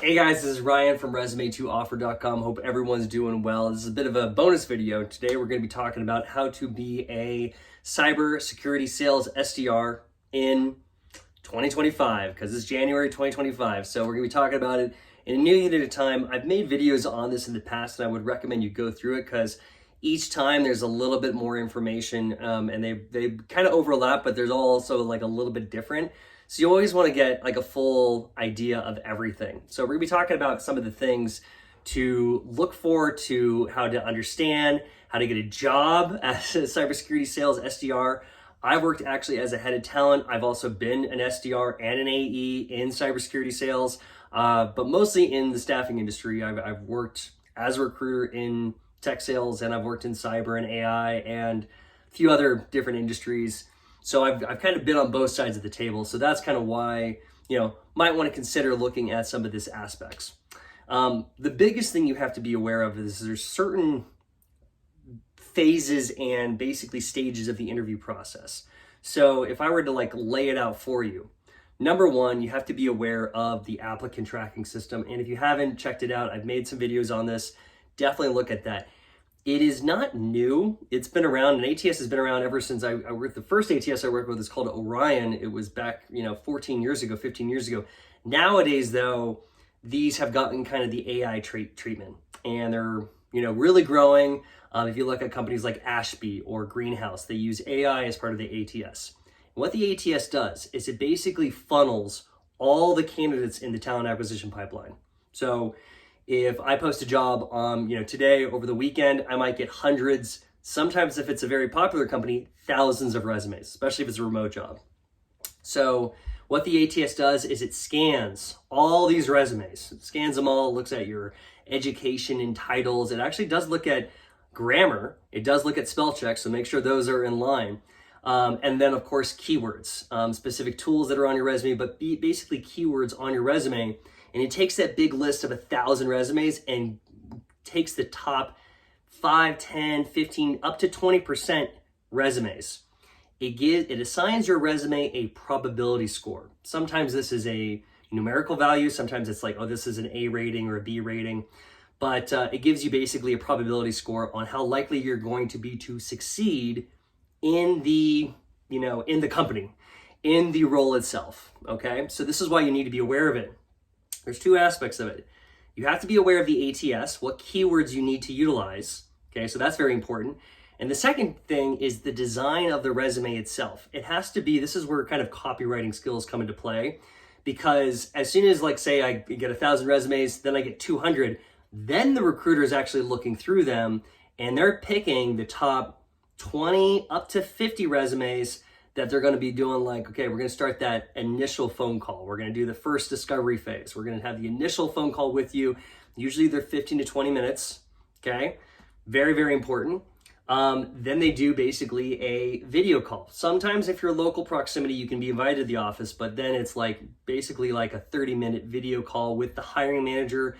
Hey guys, this is Ryan from resume2offer.com. Hope everyone's doing well. This is a bit of a bonus video. Today we're going to be talking about how to be a cybersecurity sales SDR in 2025, because it's January 2025. So we're going to be talking about it in a new unit at a time. I've made videos on this in the past and I would recommend you go through it because each time there's a little bit more information and they kind of overlap, but there's also like a little bit different. So you always want to get like a full idea of everything. So we're gonna be talking about some of the things to look for, to how to understand, how to get a job as a cybersecurity sales SDR. I worked actually as a head of talent. I've also been an SDR and an AE in cybersecurity sales, but mostly in the staffing industry. I've worked as a recruiter in tech sales, and I've worked in cyber and AI and a few other different industries. So I've kind of been on both sides of the table. So that's kind of why, might want to consider looking at some of these aspects. The biggest thing you have to be aware of is there's certain phases and basically stages of the interview process. So if I were to lay it out for you, number one, you have to be aware of the applicant tracking system. And if you haven't checked it out, I've made some videos on this. Definitely look at that. It is not new. It's been around, and ATS has been around ever since I worked. The first ATS I worked with is called Orion. It was back, 14 years ago, 15 years ago. Nowadays, though, these have gotten kind of the AI treatment, and they're, really growing. If you look at companies like Ashby or Greenhouse, they use AI as part of the ATS. And what the ATS does is it basically funnels all the candidates in the talent acquisition pipeline. So if I post a job today, over the weekend, I might get hundreds, sometimes if it's a very popular company, thousands of resumes, especially if it's a remote job. So what the ATS does is it scans all these resumes. It scans them all, looks at your education and titles. It actually does look at grammar. It does look at spell checks, so make sure those are in line. And then, of course, keywords, specific tools that are on your resume, but basically keywords on your resume. And it takes that big list of 1,000 resumes and takes the top 5, 10, 15, up to 20% resumes. It assigns your resume a probability score. Sometimes this is a numerical value. Sometimes it's like, this is an A rating or a B rating. But it gives you basically a probability score on how likely you're going to be to succeed in the, in the company, in the role itself. Okay, so this is why you need to be aware of it. There's two aspects of it. You have to be aware of the ATS, what keywords you need to utilize. Okay, so that's very important. And the second thing is the design of the resume itself. It has to be, this is where kind of copywriting skills come into play, because as soon as say I get 1,000 resumes, then I get 200, then the recruiter is actually looking through them and they're picking the top 20 up to 50 resumes that they're going to be doing okay, we're going to start that initial phone call. We're going to do the first discovery phase. We're going to have the initial phone call with you. Usually they're 15 to 20 minutes. Okay. Very, very important. Then they do basically a video call. Sometimes if you're local proximity, you can be invited to the office, but then it's basically a 30-minute video call with the hiring manager.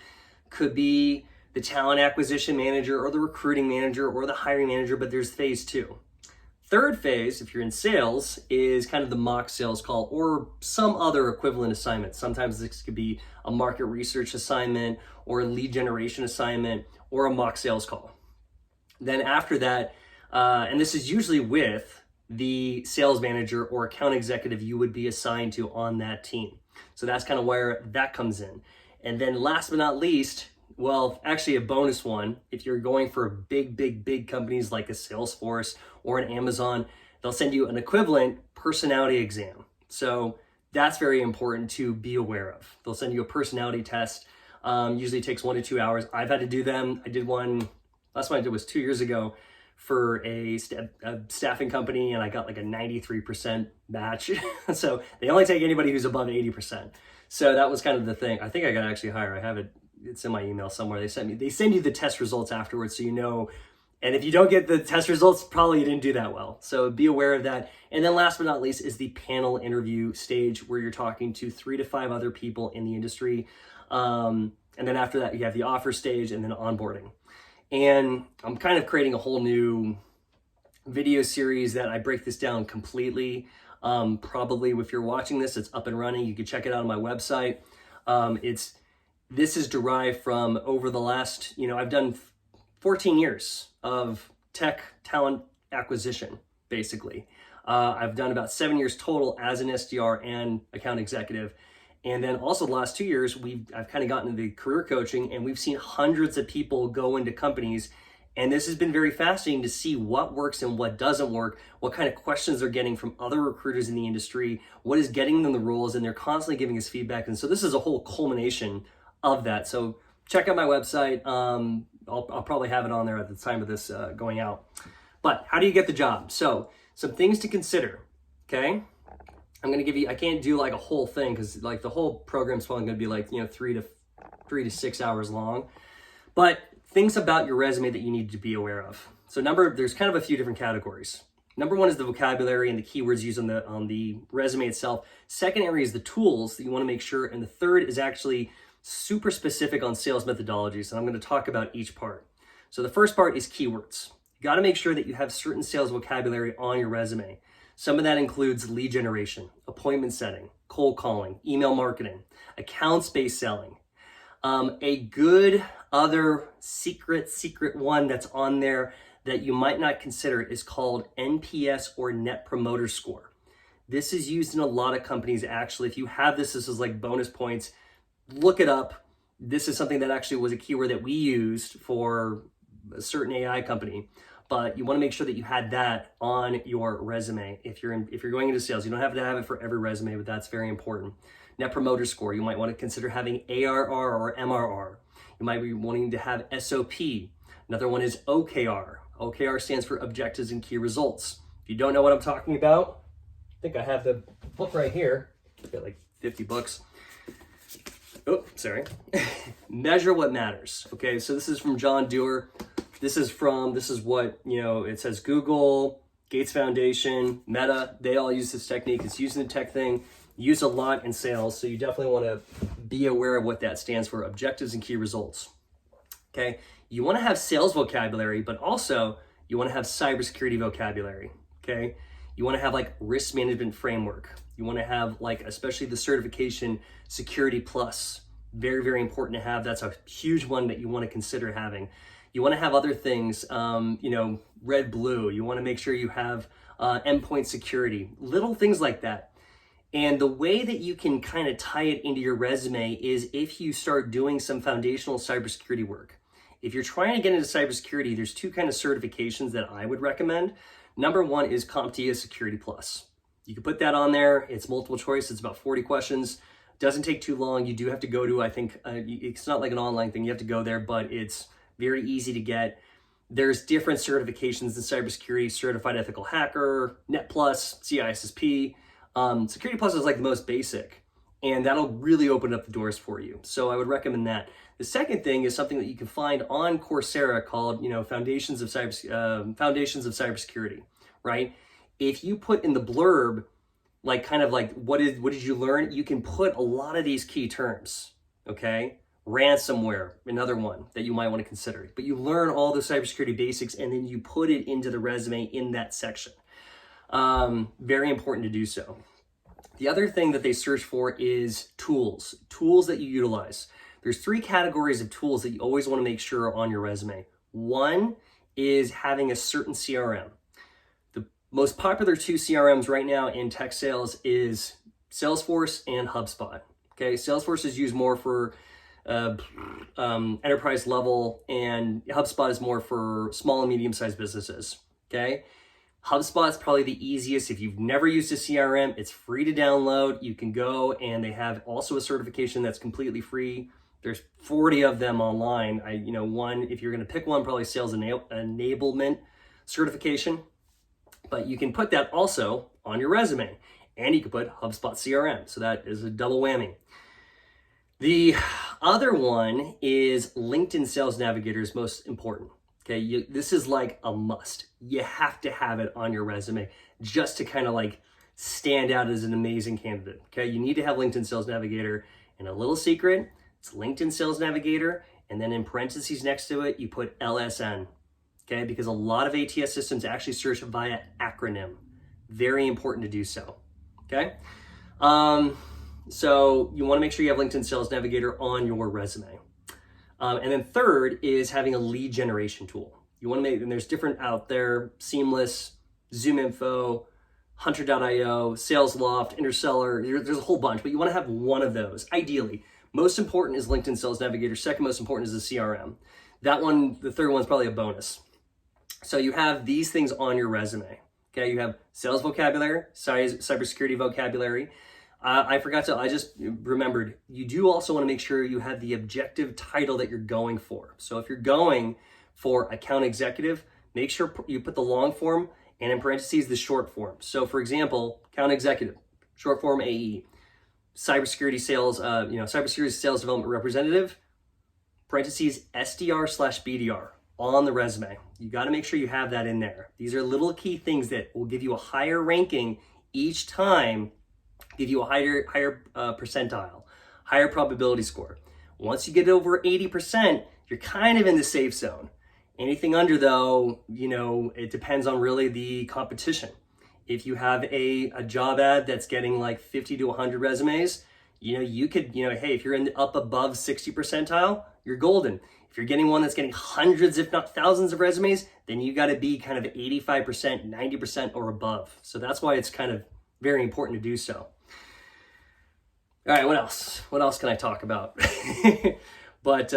Could be the talent acquisition manager or the recruiting manager or the hiring manager, but there's phase 2. Third phase, if you're in sales, is kind of the mock sales call or some other equivalent assignment. Sometimes this could be a market research assignment or a lead generation assignment or a mock sales call. Then after that, and this is usually with the sales manager or account executive you would be assigned to on that team. So that's kind of where that comes in. And then last but not least, well, actually a bonus one, if you're going for big companies like a Salesforce or an Amazon, they'll send you an equivalent personality exam. So that's very important to be aware of. They'll send you a personality test. Usually takes 1 to 2 hours. I've had to do them. I did one, last one I did was 2 years ago for a staffing company, and I got a 93% match. So they only take anybody who's above 80%. So that was kind of the thing. I think I got actually higher. I have it. It's in my email somewhere. They send you the test results afterwards, so you know. And if you don't get the test results, probably you didn't do that well. So be aware of that. And then last but not least is the panel interview stage, where you're talking to 3 to 5 other people in the industry. And then after that, you have the offer stage and then onboarding. And I'm kind of creating a whole new video series that I break this down completely. Probably if you're watching this, it's up and running. You can check it out on my website. It's This is derived from over the last, I've done 14 years of tech talent acquisition, basically. I've done about 7 years total as an SDR and account executive. And then also the last 2 years, I've kind of gotten into the career coaching, and we've seen hundreds of people go into companies. And this has been very fascinating to see what works and what doesn't work, what kind of questions they're getting from other recruiters in the industry, what is getting them the roles, and they're constantly giving us feedback. And so this is a whole culmination of that. So check out my website. I'll probably have it on there at the time of this going out. But how do you get the job? So some things to consider, okay? I'm gonna give you, I can't do like a whole thing because like the whole program's probably gonna be like, 3 to 6 hours long. But things about your resume that you need to be aware of. So there's kind of a few different categories. Number one is the vocabulary and the keywords used on the resume itself. Second area is the tools that you want to make sure. And the third is actually super specific on sales methodologies. And I'm going to talk about each part. So the first part is keywords. You got to make sure that you have certain sales vocabulary on your resume. Some of that includes lead generation, appointment setting, cold calling, email marketing, accounts-based selling. A good other secret one that's on there that you might not consider is called NPS or Net Promoter Score. This is used in a lot of companies. Actually, if you have this is like bonus points. Look it up. This is something that actually was a keyword that we used for a certain AI company. But you want to make sure that you had that on your resume. If you're going into sales, you don't have to have it for every resume, but that's very important. Net Promoter Score, you might want to consider having ARR or MRR. You might be wanting to have SOP. Another one is OKR. OKR stands for Objectives and Key Results. If you don't know what I'm talking about, I think I have the book right here. I've got like 50 books. Oh, sorry. Measure what matters. Okay, so this is from John Doerr. This is what, it says Google, Gates Foundation, Meta, they all use this technique. It's used in the tech thing, used a lot in sales. So you definitely want to be aware of what that stands for, objectives and key results. Okay. You want to have sales vocabulary, but also you want to have cybersecurity vocabulary. Okay. You want to have like risk management framework. You want to have like, especially the certification Security Plus. Very, very important to have. That's a huge one that you want to consider having. You want to have other things, red, blue. You want to make sure you have endpoint security, little things like that. And the way that you can kind of tie it into your resume is if you start doing some foundational cybersecurity work. If you're trying to get into cybersecurity, there's two kind of certifications that I would recommend. Number one is CompTIA Security Plus. You can put that on there. It's multiple choice. It's about 40 questions. Doesn't take too long. You do have to go to, I think, it's not like an online thing. You have to go there, but it's very easy to get. There's different certifications in cybersecurity, Certified Ethical Hacker, Net Plus, CISSP. Security Plus is like the most basic, and that'll really open up the doors for you. So I would recommend that. The second thing is something that you can find on Coursera called, Foundations of Cybersecurity, right? If you put in the blurb, what did you learn? You can put a lot of these key terms, okay? Ransomware, another one that you might want to consider. But you learn all the cybersecurity basics and then you put it into the resume in that section. Very important to do so. The other thing that they search for is tools that you utilize. There's 3 categories of tools that you always want to make sure are on your resume. One is having a certain CRM. The most popular 2 CRMs right now in tech sales is Salesforce and HubSpot. Okay, Salesforce is used more for enterprise level, and HubSpot is more for small and medium-sized businesses. Okay, HubSpot is probably the easiest. If you've never used a CRM, it's free to download. You can go, and they have also a certification that's completely free. There's 40 of them online. One, if you're going to pick one, probably sales enablement certification, but you can put that also on your resume, and you can put HubSpot CRM. So that is a double whammy. The other one is LinkedIn Sales Navigator is most important. Okay, this is like a must. You have to have it on your resume just to kind of like stand out as an amazing candidate. Okay, you need to have LinkedIn Sales Navigator. And a little secret, it's LinkedIn Sales Navigator, and then in parentheses next to it, you put LSN. Okay, because a lot of ATS systems actually search via acronym. Very important to do so. Okay. So you want to make sure you have LinkedIn Sales Navigator on your resume. And then third is having a lead generation tool. You want to make, and there's different out there, Seamless, ZoomInfo, Hunter.io, SalesLoft, Interseller, there's a whole bunch, but you want to have one of those, ideally. Most important is LinkedIn Sales Navigator. Second most important is the CRM. That one, the third one's probably a bonus. So you have these things on your resume. Okay, you have sales vocabulary, cybersecurity vocabulary. I just remembered, you do also want to make sure you have the objective title that you're going for. So if you're going for account executive, make sure you put the long form and in parentheses the short form. So for example, account executive, short form AE, cybersecurity sales, cybersecurity sales development representative, parentheses SDR/BDR on the resume. You got to make sure you have that in there. These are little key things that will give you a higher ranking each time, give you a higher percentile, higher probability score. Once you get over 80%, you're kind of in the safe zone. Anything under, though, it depends on really the competition. If you have a job ad that's getting like 50 to 100 resumes, you could, hey, if you're up above 60 percentile, you're golden. If you're getting one that's getting hundreds, if not thousands of resumes, then you got to be kind of 85%, 90% or above. So that's why it's kind of very important to do so. All right, what else? What else can I talk about? But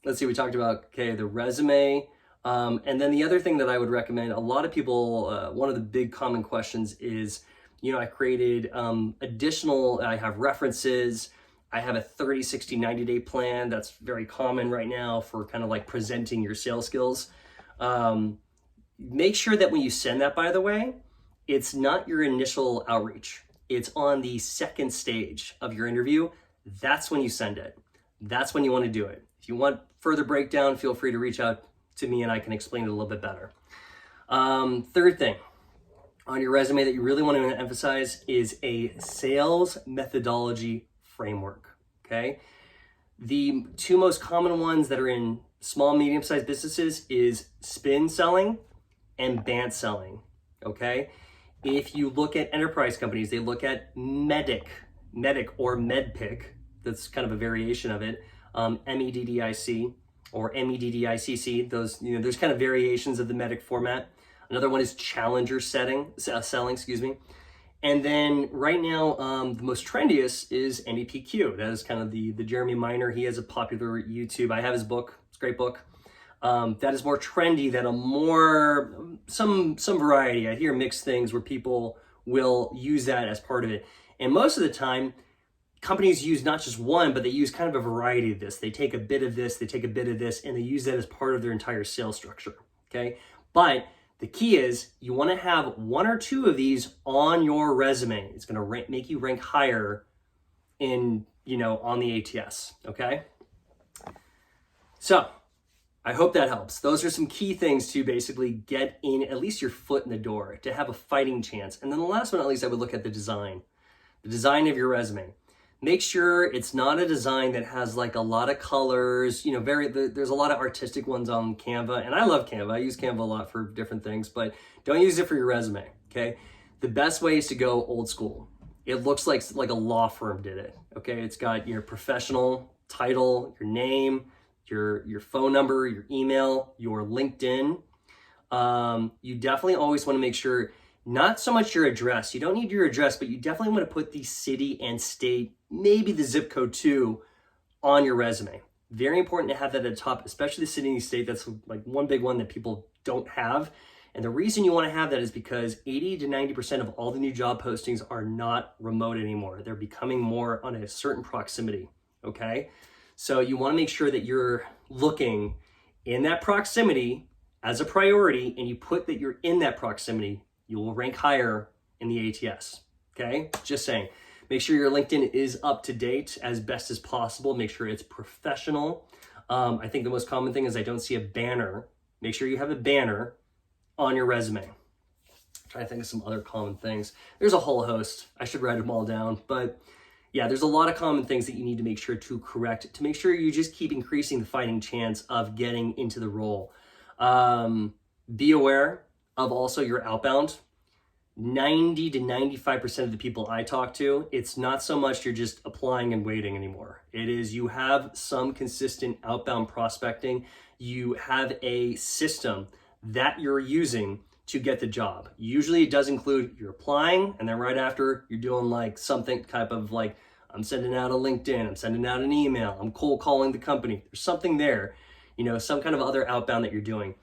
let's see, we talked about, the resume. And then the other thing that I would recommend, a lot of people, one of the big common questions is, I created I have references. I have a 30, 60, 90-day plan. That's very common right now for kind of like presenting your sales skills. Make sure that when you send that, by the way, it's not your initial outreach. It's on the second stage of your interview. That's when you send it. That's when you want to do it. If you want further breakdown, feel free to reach out to me and I can explain it a little bit better. Third thing on your resume that you really want to emphasize is a sales methodology framework, okay? The two most common ones that are in small, medium-sized businesses is spin selling and BANT selling, okay? If you look at enterprise companies, they look at MEDDIC or MEDDPIC. That's kind of a variation of it. MEDDIC or MEDDICC. Those, there's kind of variations of the MEDDIC format. Another one is challenger selling, And then right now, the most trendiest is NEPQ. That is kind of the Jeremy Miner. He has a popular YouTube. I have his book. It's a great book. That is more trendy than some variety. I hear mixed things where people will use that as part of it. And most of the time, companies use not just one, but they use kind of a variety of this. They take a bit of this, they take a bit of this, and they use that as part of their entire sales structure, okay? But the key is you want to have one or two of these on your resume. It's going to make you rank higher on the ATS, okay? So I hope that helps. Those are some key things to basically get in at least your foot in the door, to have a fighting chance. And then the last one, at least, I would look at the design of your resume. Make sure it's not a design that has like a lot of colors, there's a lot of artistic ones on Canva, and I love Canva. I use Canva a lot for different things, but don't use it for your resume, okay? The best way is to go old school. It looks like a law firm did it, okay? It's got your professional title, your name, your phone number, your email, your LinkedIn. You definitely always want to make sure, not so much your address. You don't need your address, but you definitely want to put the city and state, maybe the zip code too, on your resume. Very important to have that at the top, especially the city and state. That's like one big one that people don't have. And the reason you want to have that is because 80 to 90% of all the new job postings are not remote anymore. They're becoming more on a certain proximity, okay? So you want to make sure that you're looking in that proximity as a priority, and you put that you're in that proximity. You will rank higher in the ATS, okay? Just saying. Make sure your LinkedIn is up to date as best as possible. Make sure it's professional. I think the most common thing is I don't see a banner. Make sure you have a banner on your resume. I'm trying to think of some other common things. There's a whole host. I should write them all down. But yeah, there's a lot of common things that you need to make sure to correct to make sure you just keep increasing the fighting chance of getting into the role. Be aware of also your outbound. 90 to 95% of the people I talk to, it's not so much you're just applying and waiting anymore. It is you have some consistent outbound prospecting. You have a system that you're using to get the job. Usually it does include you're applying, and then right after you're doing like something type of like, I'm sending out a LinkedIn, I'm sending out an email, I'm cold calling the company. There's something there, you know, some kind of other outbound that you're doing.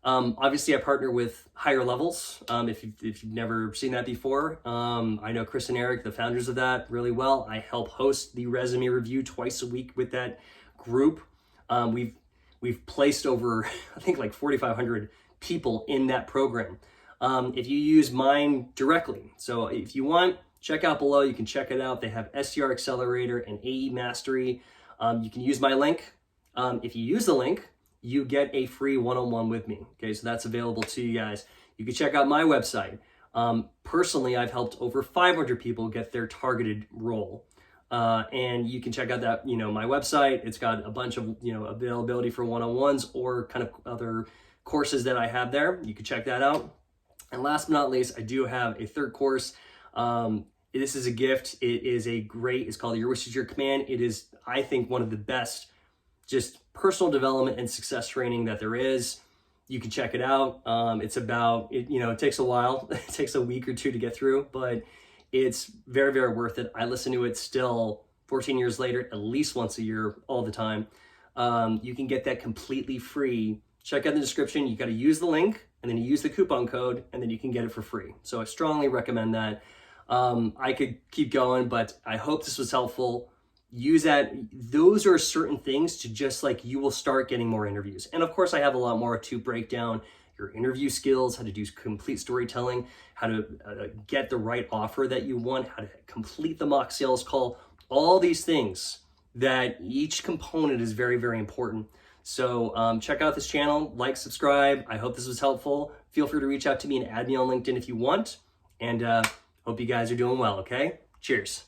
Obviously, I partner with higher levels. If you've never seen that before, I know Chris and Eric, the founders of that, really well. I help host the resume review twice a week with that group. We've placed over, I think, like 4,500 people in that program. If you use mine directly, so if you want, check out below. You can check it out. They have SDR Accelerator and AE Mastery. You can use my link. If you use the link, you get a free one-on-one with me. Okay, so that's available to you guys. You can check out my website. Personally, I've helped over 500 people get their targeted role. And you can check out that, you know, my website. It's got a bunch of, you know, availability for one-on-ones or kind of other courses that I have there. You can check that out. And last but not least, I do have a third course. This is a gift. It is it's called Your Wish is Your Command. It is, I think, one of the best just personal development and success training that there is. You can check it out. It's about, you know, it takes a while. It takes a week or two to get through, but it's very, very worth it. I listen to it still 14 years later, at least once a year, all the time. You can get that completely free. Check out the description. You got to use the link, and then you use the coupon code, and then you can get it for free. So I strongly recommend that. I could keep going, but I hope this was helpful. Use that. Those are certain things to just like, you will start getting more interviews. And of course, I have a lot more to break down your interview skills, how to do complete storytelling, how to get the right offer that you want, how to complete the mock sales call, all these things that each component is very, very important. So check out this channel, like, subscribe. I hope this was helpful. Feel free to reach out to me and add me on LinkedIn if you want. And hope you guys are doing well, okay? Cheers.